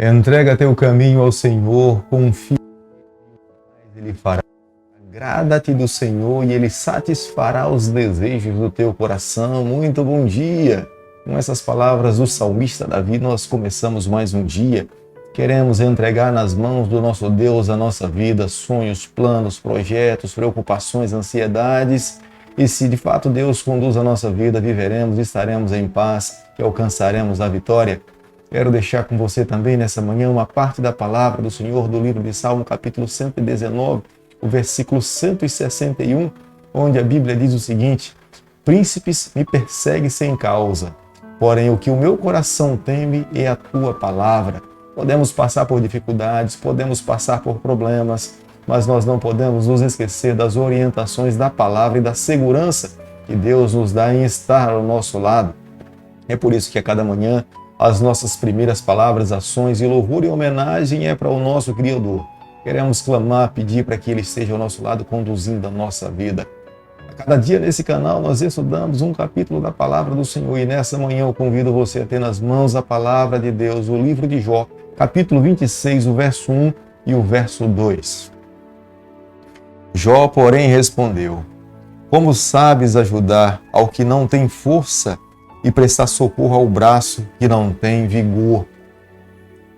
Entrega teu caminho ao Senhor, confia, Ele fará. Agrada-te do Senhor e Ele satisfará os desejos do teu coração. Muito bom dia! Com essas palavras do salmista Davi, nós começamos mais um dia. Queremos entregar nas mãos do nosso Deus a nossa vida, sonhos, planos, projetos, preocupações, ansiedades. E se de fato Deus conduz a nossa vida, viveremos, estaremos em paz e alcançaremos a vitória. Quero deixar com você também nessa manhã uma parte da palavra do Senhor do livro de Salmo, capítulo 119, o versículo 161, onde a Bíblia diz o seguinte: príncipes me perseguem sem causa, porém o que o meu coração teme é a tua palavra. Podemos passar por dificuldades, podemos passar por problemas, mas nós não podemos nos esquecer das orientações da palavra e da segurança que Deus nos dá em estar ao nosso lado. É por isso que a cada manhã as nossas primeiras palavras, ações e louvor e homenagem é para o nosso Criador. Queremos clamar, pedir para que Ele esteja ao nosso lado, conduzindo a nossa vida. A cada dia nesse canal nós estudamos um capítulo da palavra do Senhor e nessa manhã eu convido você a ter nas mãos a palavra de Deus, o livro de Jó, capítulo 26, o verso 1 e o verso 2. Jó, porém, respondeu: como sabes ajudar ao que não tem força e prestar socorro ao braço que não tem vigor?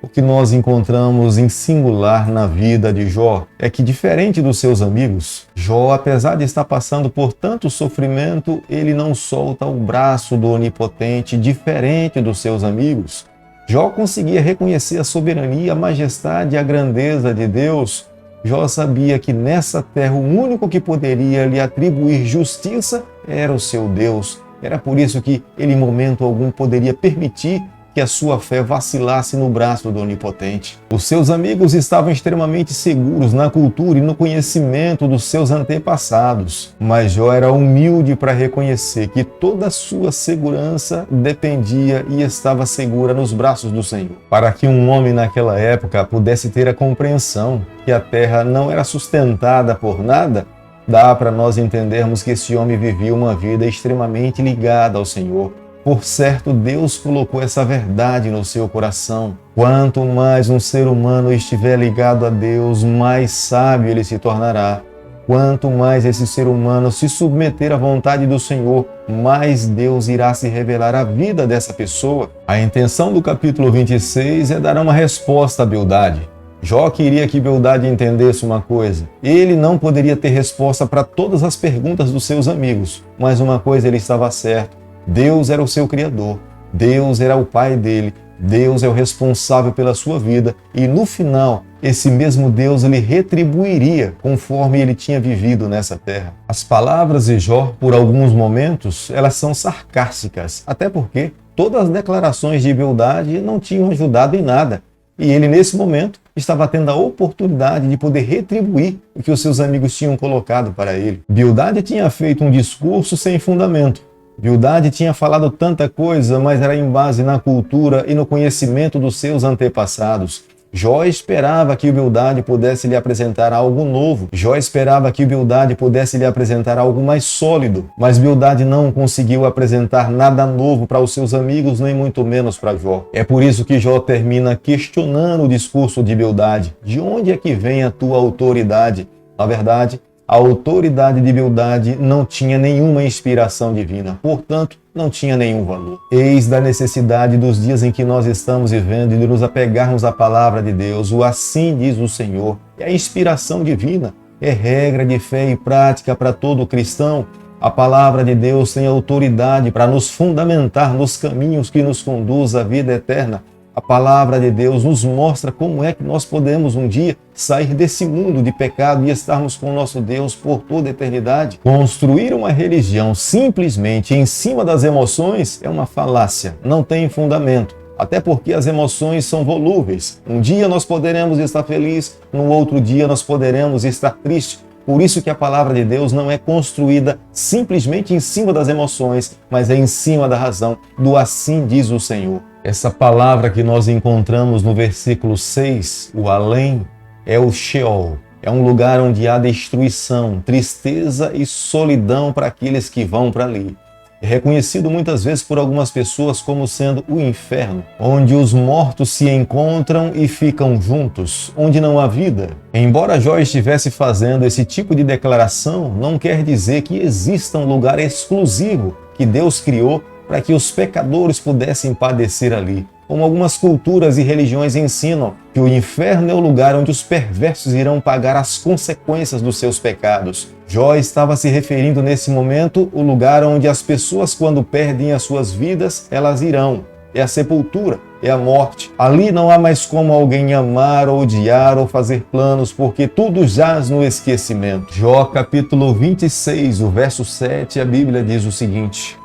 O que nós encontramos em singular na vida de Jó é que, diferente dos seus amigos, Jó, apesar de estar passando por tanto sofrimento, ele não solta o braço do Onipotente, diferente dos seus amigos. Jó conseguia reconhecer a soberania, a majestade e a grandeza de Deus. Jó sabia que nessa terra o único que poderia lhe atribuir justiça era o seu Deus. Era por isso que ele, em momento algum, poderia permitir que a sua fé vacilasse no braço do Onipotente. Os seus amigos estavam extremamente seguros na cultura e no conhecimento dos seus antepassados, mas Jó era humilde para reconhecer que toda a sua segurança dependia e estava segura nos braços do Senhor. Para que um homem naquela época pudesse ter a compreensão que a terra não era sustentada por nada, dá para nós entendermos que esse homem vivia uma vida extremamente ligada ao Senhor. Por certo, Deus colocou essa verdade no seu coração. Quanto mais um ser humano estiver ligado a Deus, mais sábio ele se tornará. Quanto mais esse ser humano se submeter à vontade do Senhor, mais Deus irá se revelar à vida dessa pessoa. A intenção do capítulo 26 é dar uma resposta a Bildade. Jó queria que Bildade entendesse uma coisa: ele não poderia ter resposta para todas as perguntas dos seus amigos, mas uma coisa ele estava certo: Deus era o seu Criador, Deus era o Pai dele, Deus é o responsável pela sua vida e no final, esse mesmo Deus lhe retribuiria conforme ele tinha vivido nessa terra. As palavras de Jó, por alguns momentos, elas são sarcásticas, até porque todas as declarações de Bildade não tinham ajudado em nada. E ele, nesse momento, estava tendo a oportunidade de poder retribuir o que os seus amigos tinham colocado para ele. Bildade tinha feito um discurso sem fundamento. Bildade tinha falado tanta coisa, mas era em base na cultura e no conhecimento dos seus antepassados. Jó esperava que Bildade pudesse lhe apresentar algo novo. Jó esperava que Bildade pudesse lhe apresentar algo mais sólido. Mas Bildade não conseguiu apresentar nada novo para os seus amigos, nem muito menos para Jó. É por isso que Jó termina questionando o discurso de Bildade. De onde é que vem a tua autoridade? Na verdade, a autoridade de Bildade não tinha nenhuma inspiração divina, portanto, não tinha nenhum valor. Eis da necessidade dos dias em que nós estamos vivendo e de nos apegarmos à palavra de Deus, o assim diz o Senhor. E a inspiração divina é regra de fé e prática para todo cristão. A palavra de Deus tem autoridade para nos fundamentar nos caminhos que nos conduz à vida eterna. A palavra de Deus nos mostra como é que nós podemos um dia sair desse mundo de pecado e estarmos com o nosso Deus por toda a eternidade. Construir uma religião simplesmente em cima das emoções é uma falácia, não tem fundamento. Até porque as emoções são volúveis. Um dia nós poderemos estar felizes, no outro dia nós poderemos estar tristes. Por isso que a palavra de Deus não é construída simplesmente em cima das emoções, mas é em cima da razão, do assim diz o Senhor. Essa palavra que nós encontramos no versículo 6, o além, é o Sheol. É um lugar onde há destruição, tristeza e solidão para aqueles que vão para ali. É reconhecido muitas vezes por algumas pessoas como sendo o inferno, onde os mortos se encontram e ficam juntos, onde não há vida. Embora Jó estivesse fazendo esse tipo de declaração, não quer dizer que exista um lugar exclusivo que Deus criou para que os pecadores pudessem padecer ali. Como algumas culturas e religiões ensinam que o inferno é o lugar onde os perversos irão pagar as consequências dos seus pecados. Jó estava se referindo nesse momento ao lugar onde as pessoas, quando perdem as suas vidas, elas irão. É a sepultura, é a morte. Ali não há mais como alguém amar, ou odiar ou fazer planos, porque tudo jaz no esquecimento. Jó capítulo 26, o verso 7, a Bíblia diz o seguinte: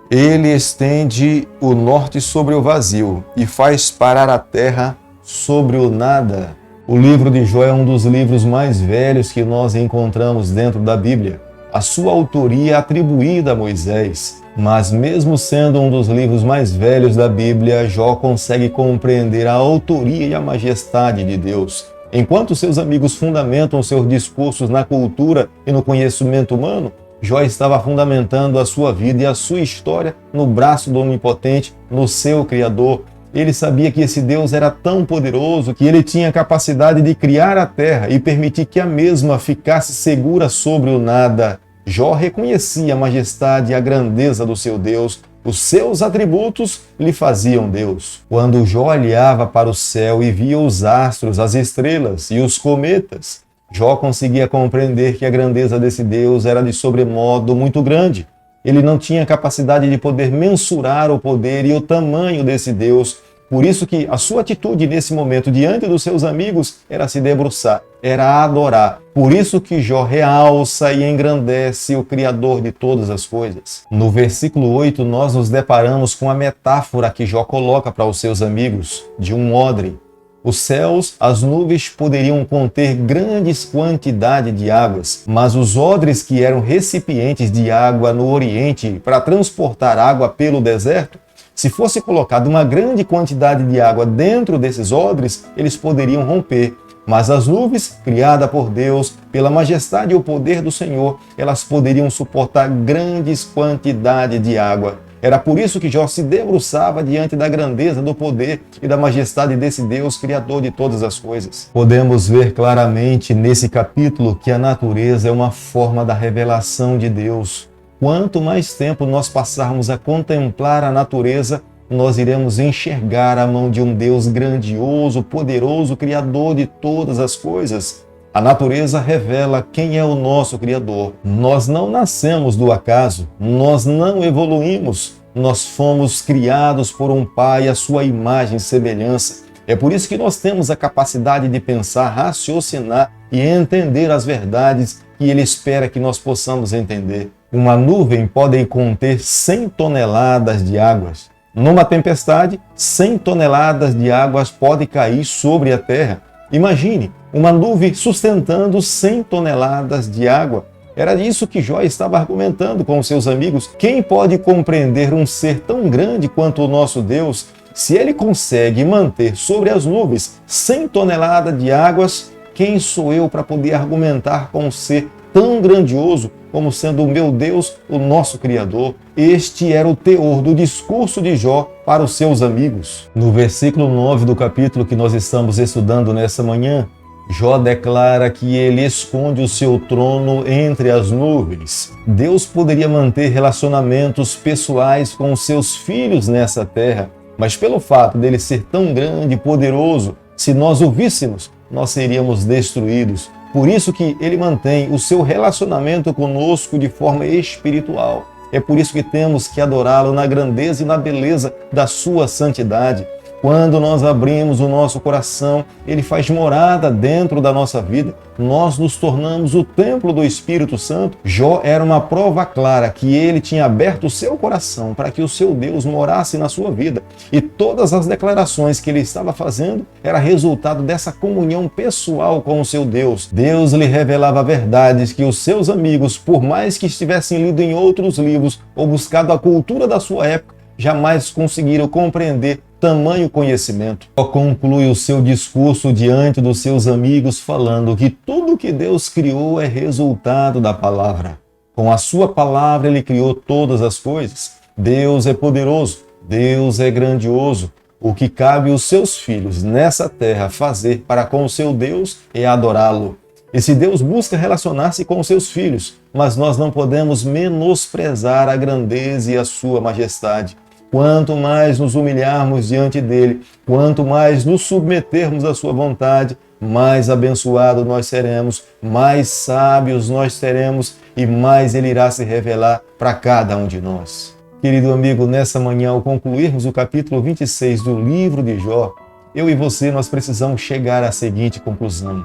Ele estende o norte sobre o vazio e faz parar a terra sobre o nada. O livro de Jó é um dos livros mais velhos que nós encontramos dentro da Bíblia. A sua autoria é atribuída a Moisés, mas mesmo sendo um dos livros mais velhos da Bíblia, Jó consegue compreender a autoria e a majestade de Deus. Enquanto seus amigos fundamentam seus discursos na cultura e no conhecimento humano, Jó estava fundamentando a sua vida e a sua história no braço do Onipotente, no seu Criador. Ele sabia que esse Deus era tão poderoso que ele tinha a capacidade de criar a terra e permitir que a mesma ficasse segura sobre o nada. Jó reconhecia a majestade e a grandeza do seu Deus. Os seus atributos lhe faziam Deus. Quando Jó olhava para o céu e via os astros, as estrelas e os cometas, Jó conseguia compreender que a grandeza desse Deus era de sobremodo muito grande. Ele não tinha capacidade de poder mensurar o poder e o tamanho desse Deus. Por isso que a sua atitude nesse momento diante dos seus amigos era se debruçar, era adorar. Por isso que Jó realça e engrandece o Criador de todas as coisas. No versículo 8, nós nos deparamos com a metáfora que Jó coloca para os seus amigos de um odre. Os céus, as nuvens poderiam conter grandes quantidades de águas, mas os odres que eram recipientes de água no Oriente para transportar água pelo deserto, se fosse colocada uma grande quantidade de água dentro desses odres, eles poderiam romper. Mas as nuvens, criadas por Deus, pela majestade e o poder do Senhor, elas poderiam suportar grandes quantidades de água. Era por isso que Jó se debruçava diante da grandeza, do poder e da majestade desse Deus, Criador de todas as coisas. Podemos ver claramente nesse capítulo que a natureza é uma forma da revelação de Deus. Quanto mais tempo nós passarmos a contemplar a natureza, nós iremos enxergar a mão de um Deus grandioso, poderoso, Criador de todas as coisas. A natureza revela quem é o nosso Criador. Nós não nascemos do acaso, nós não evoluímos, nós fomos criados por um Pai à sua imagem e semelhança. É por isso que nós temos a capacidade de pensar, raciocinar e entender as verdades que Ele espera que nós possamos entender. Uma nuvem pode conter 100 toneladas de águas. Numa tempestade, 100 toneladas de águas podem cair sobre a terra. Imagine, uma nuvem sustentando 100 toneladas de água. Era isso que Jó estava argumentando com os seus amigos. Quem pode compreender um ser tão grande quanto o nosso Deus? Se ele consegue manter sobre as nuvens 100 toneladas de águas, quem sou eu para poder argumentar com um ser tão grandioso como sendo o meu Deus, o nosso Criador? Este era o teor do discurso de Jó para os seus amigos. No versículo 9 do capítulo que nós estamos estudando nessa manhã, Jó declara que ele esconde o seu trono entre as nuvens. Deus poderia manter relacionamentos pessoais com os seus filhos nessa terra, mas pelo fato dele ser tão grande e poderoso, se nós o víssemos, nós seríamos destruídos. Por isso que ele mantém o seu relacionamento conosco de forma espiritual. É por isso que temos que adorá-lo na grandeza e na beleza da sua santidade. Quando nós abrimos o nosso coração, ele faz morada dentro da nossa vida. Nós nos tornamos o templo do Espírito Santo. Jó era uma prova clara que ele tinha aberto o seu coração para que o seu Deus morasse na sua vida. E todas as declarações que ele estava fazendo era resultado dessa comunhão pessoal com o seu Deus. Deus lhe revelava verdades que os seus amigos, por mais que estivessem lido em outros livros ou buscado a cultura da sua época, jamais conseguiram compreender tamanho conhecimento. Jó conclui o seu discurso diante dos seus amigos falando que tudo que Deus criou é resultado da palavra. Com a sua palavra ele criou todas as coisas. Deus é poderoso, Deus é grandioso. O que cabe aos seus filhos nessa terra fazer para com o seu Deus é adorá-lo. Esse Deus busca relacionar-se com os seus filhos, mas nós não podemos menosprezar a grandeza e a sua majestade. Quanto mais nos humilharmos diante dele, quanto mais nos submetermos à sua vontade, mais abençoados nós seremos, mais sábios nós teremos e mais ele irá se revelar para cada um de nós. Querido amigo, nessa manhã, ao concluirmos o capítulo 26 do livro de Jó, eu e você, nós precisamos chegar à seguinte conclusão.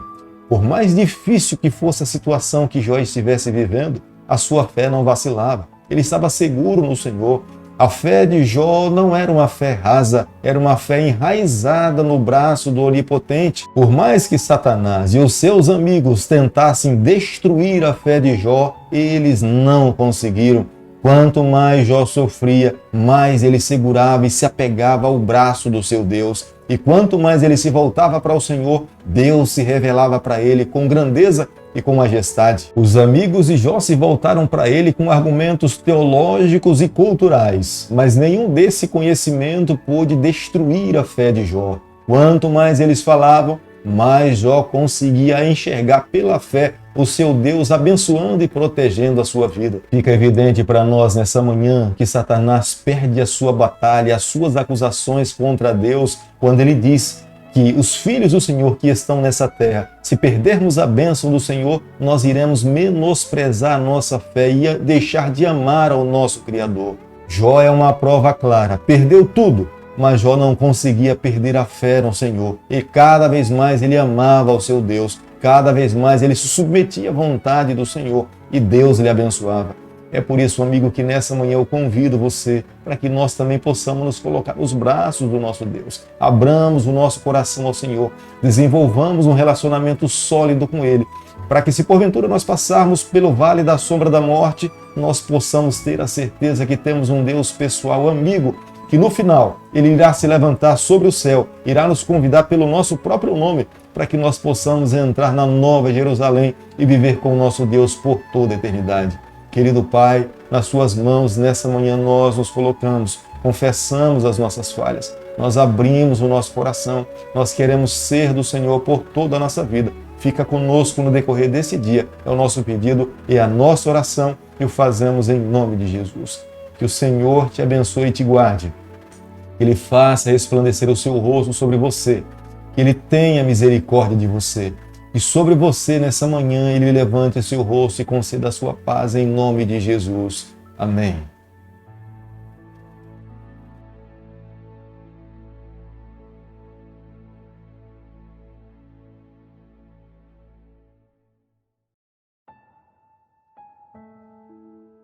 Por mais difícil que fosse a situação que Jó estivesse vivendo, a sua fé não vacilava. Ele estava seguro no Senhor. A fé de Jó não era uma fé rasa, era uma fé enraizada no braço do Onipotente. Por mais que Satanás e os seus amigos tentassem destruir a fé de Jó, eles não conseguiram. Quanto mais Jó sofria, mais ele segurava e se apegava ao braço do seu Deus. E quanto mais ele se voltava para o Senhor, Deus se revelava para ele com grandeza e com majestade. Os amigos de Jó se voltaram para ele com argumentos teológicos e culturais, mas nenhum desse conhecimento pôde destruir a fé de Jó. Quanto mais eles falavam, mais Jó conseguia enxergar pela fé o seu Deus abençoando e protegendo a sua vida. Fica evidente para nós nessa manhã que Satanás perde a sua batalha, as suas acusações contra Deus, quando ele diz que os filhos do Senhor que estão nessa terra, se perdermos a bênção do Senhor, nós iremos menosprezar a nossa fé e deixar de amar ao nosso Criador. Jó é uma prova clara, perdeu tudo, mas Jó não conseguia perder a fé no Senhor. E cada vez mais ele amava ao seu Deus, cada vez mais ele se submetia à vontade do Senhor e Deus lhe abençoava. É por isso, amigo, que nessa manhã eu convido você para que nós também possamos nos colocar nos braços do nosso Deus. Abramos o nosso coração ao Senhor, desenvolvamos um relacionamento sólido com Ele, para que se porventura nós passarmos pelo vale da sombra da morte, nós possamos ter a certeza que temos um Deus pessoal, amigo, que no final Ele irá se levantar sobre o céu, irá nos convidar pelo nosso próprio nome, para que nós possamos entrar na Nova Jerusalém e viver com o nosso Deus por toda a eternidade. Querido Pai, nas Suas mãos, nessa manhã nós nos colocamos, confessamos as nossas falhas, nós abrimos o nosso coração, nós queremos ser do Senhor por toda a nossa vida. Fica conosco no decorrer desse dia, é o nosso pedido e a nossa oração e o fazemos em nome de Jesus. Que o Senhor te abençoe e te guarde, que Ele faça resplandecer o seu rosto sobre você, que Ele tenha misericórdia de você. E sobre você, nessa manhã, Ele levante o seu rosto e conceda a sua paz em nome de Jesus. Amém.